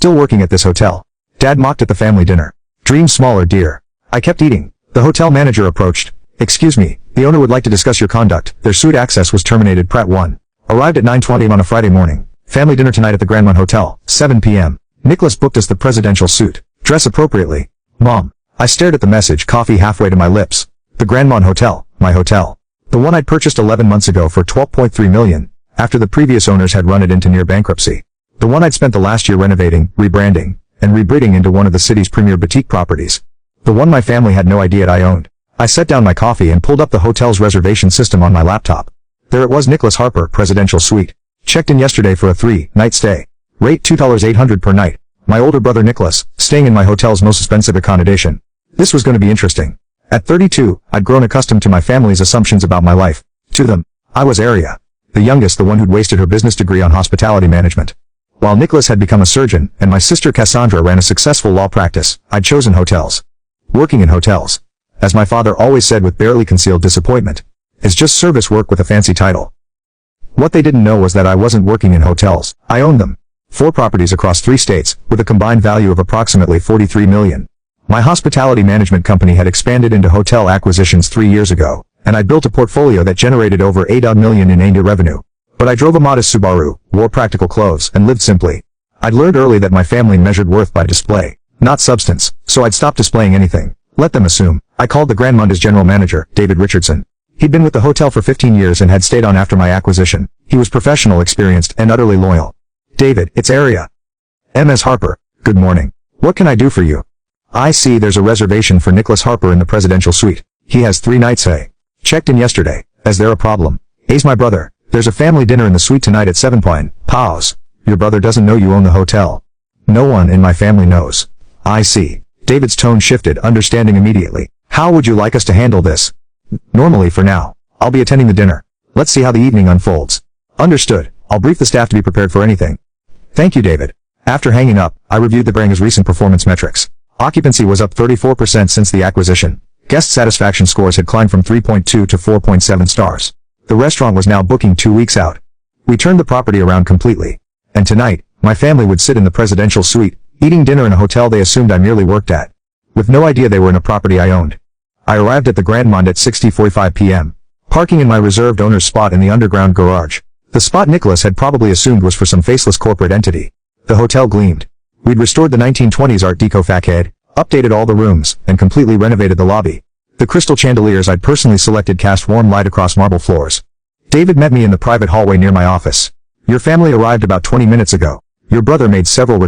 Still working at this hotel. Dad mocked at the family dinner. Dream smaller, dear. I kept eating. The hotel manager approached. Excuse me, the owner would like to discuss your conduct. Their suite access was terminated. Pratt 1. Arrived at 9:20 on a Friday morning. Family dinner tonight at the Grandmont Hotel, 7 p.m. Nicholas booked us the presidential suite. Dress appropriately. Mom. I stared at the message, coffee halfway to my lips. The Grandmont Hotel, my hotel. The one I'd purchased 11 months ago for $12.3 million, after the previous owners had run it into near bankruptcy. The one I'd spent the last year renovating, rebranding, and rebreeding into one of the city's premier boutique properties. The one my family had no idea I owned. I set down my coffee and pulled up the hotel's reservation system on my laptop. There it was, Nicholas Harper, presidential suite. Checked in yesterday for a 3-night stay. Rate $2,800 per night. My older brother Nicholas, staying in my hotel's most expensive accommodation. This was going to be interesting. At 32, I'd grown accustomed to my family's assumptions about my life. To them, I was Aria, the youngest, the one who'd wasted her business degree on hospitality management. While Nicholas had become a surgeon, and my sister Cassandra ran a successful law practice, I'd chosen hotels. Working in hotels, as my father always said with barely concealed disappointment, is just service work with a fancy title. What they didn't know was that I wasn't working in hotels. I owned them. 4 properties across 3 states, with a combined value of approximately $43 million. My hospitality management company had expanded into hotel acquisitions 3 years ago, and I built a portfolio that generated over $8 million in annual revenue. But I drove a modest Subaru, wore practical clothes, and lived simply. I'd learned early that my family measured worth by display, not substance, so I'd stopped displaying anything. Let them assume. I called the Grandmont general manager, David Richardson. He'd been with the hotel for 15 years and had stayed on after my acquisition. He was professional, experienced, and utterly loyal. David, it's Aria. Ms. Harper. Good morning. What can I do for you? I see there's a reservation for Nicholas Harper in the presidential suite. He has 3 nights stay. Checked in yesterday. Is there a problem? A's my brother. There's a family dinner in the suite tonight at 7 p.m. Pause. Your brother doesn't know you own the hotel. No one in my family knows. I see. David's tone shifted, understanding immediately. How would you like us to handle this? Normally, for now. I'll be attending the dinner. Let's see how the evening unfolds. Understood. I'll brief the staff to be prepared for anything. Thank you, David. After hanging up, I reviewed the brand's recent performance metrics. Occupancy was up 34% since the acquisition. Guest satisfaction scores had climbed from 3.2 to 4.7 stars. The restaurant was now booking 2 weeks out. We turned the property around completely. And tonight, my family would sit in the presidential suite, eating dinner in a hotel they assumed I merely worked at, with no idea they were in a property I owned. I arrived at the Grandmont at 6:45 p.m., parking in my reserved owner's spot in the underground garage. The spot Nicholas had probably assumed was for some faceless corporate entity. The hotel gleamed. We'd restored the 1920s Art Deco facade, updated all the rooms, and completely renovated the lobby. The crystal chandeliers I'd personally selected cast warm light across marble floors. David met me in the private hallway near my office. Your family arrived about 20 minutes ago. Your brother made several